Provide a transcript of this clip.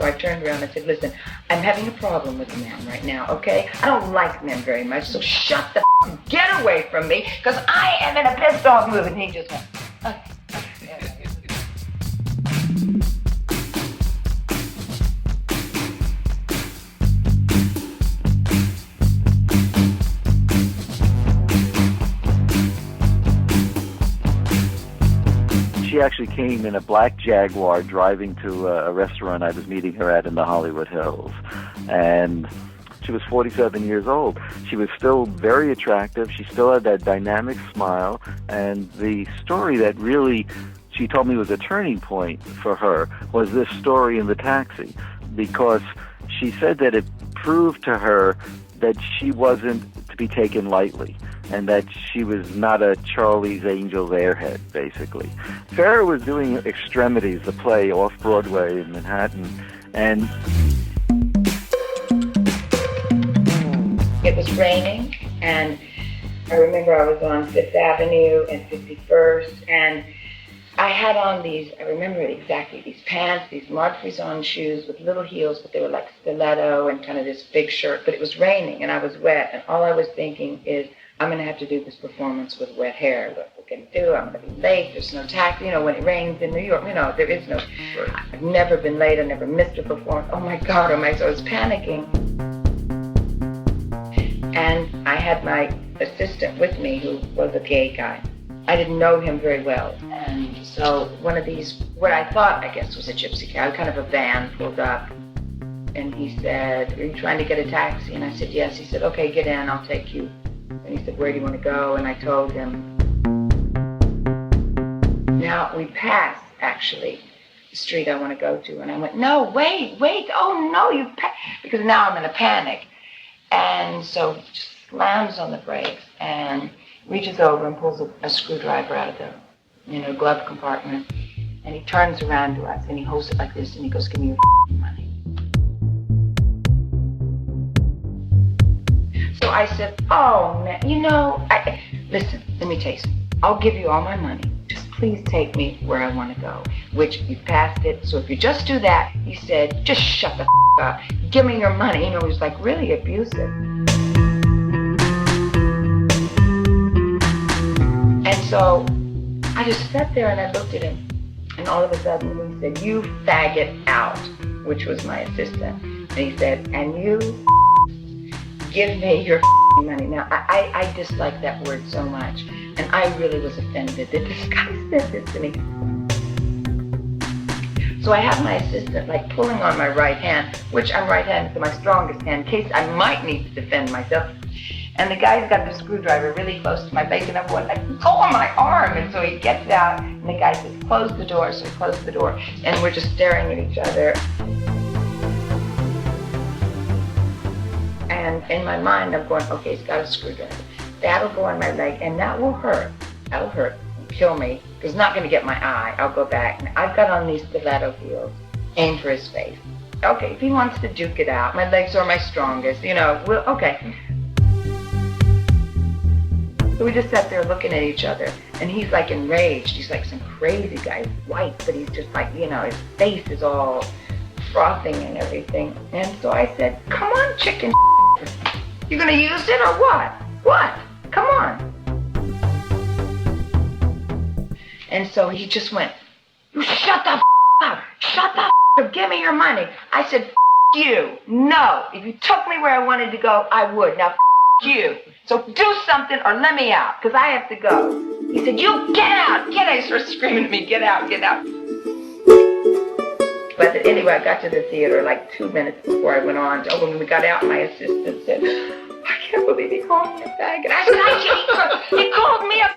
I turned around and said, listen, I'm having a problem with a man right now, okay? I don't like men very much, so shut the get away from me, because I am in a pissed off mood. And he just went, okay. She actually came in a black Jaguar driving to a restaurant I was meeting her at in the Hollywood Hills. And she was 47 years old. She was still very attractive. She still had that dynamic smile. And the story that really, she told me, was a turning point for her was this story in the taxi. Because she said that it proved to her that she wasn't to be taken lightly, and that she was not a Charlie's Angels airhead, basically. Farrah was doing Extremities, the play off-Broadway in Manhattan, and it was raining, and I remember I was on Fifth Avenue and 51st, and I had on these, I remember it exactly, these pants, these Marc Frison shoes with little heels, but they were like stiletto and kind of this big shirt, but it was raining and I was wet, and all I was thinking is, I'm going to have to do this performance with wet hair. What we're going to do, I'm going to be late, there's no taxi, when it rains in New York, there is no, I've never been late, I've never missed a performance, oh my God, so I was panicking. And I had my assistant with me who was a gay guy. I didn't know him very well, and so one of these, what I thought, I guess, was a gypsy cab, kind of a van pulled up, and he said, are you trying to get a taxi? And I said, yes. He said, okay, get in, I'll take you. And he said, where do you want to go? And I told him. Now, we passed, actually, the street I want to go to, and I went, no, wait, oh no, because now I'm in a panic. And so he just slams on the brakes, and reaches over and pulls a screwdriver out of the, glove compartment. And he turns around to us and he holds it like this and he goes, give me your money. So I said, oh man, listen, let me tell you something. I'll give you all my money. Just please take me where I want to go. Which you passed it. So if you just do that, he said, just shut the up. Give me your money. He was like really abusive. And so I just sat there and I looked at him, and all of a sudden he said, you faggot out, which was my assistant. And he said, and you give me your money. Now, I dislike that word so much, and I really was offended that this guy said this to me. So I have my assistant like pulling on my right hand, which I'm right-handed, so my strongest hand, in case I might need to defend myself. And the guy's got the screwdriver really close to my bacon. I'm going, like, pull on my arm. And so he gets out, and the guy says, close the door. So he closed the door, and we're just staring at each other. And in my mind, I'm going, okay, he's got a screwdriver. That'll go on my leg, and that will hurt. That'll hurt, kill me, because it's not going to get my eye. I'll go back. And I've got on these stiletto heels. Aim for his face. Okay, if he wants to duke it out, my legs are my strongest, okay. So we just sat there looking at each other, and he's like enraged. He's like some crazy guy. He's white, but he's just like, his face is all frothing and everything. And so I said, come on, chicken. You gonna use it or what? What? Come on. And so he just went, you shut the up. Shut the up. Give me your money. I said, you. No. If you took me where I wanted to go, I would. Now, you. So do something or let me out, because I have to go. He said, you get out, get out. He started screaming at me, get out, get out. But anyway, I got to the theater like 2 minutes before I went on. Oh, when we got out, my assistant said, I can't believe he called me a faggot. I said, he called me a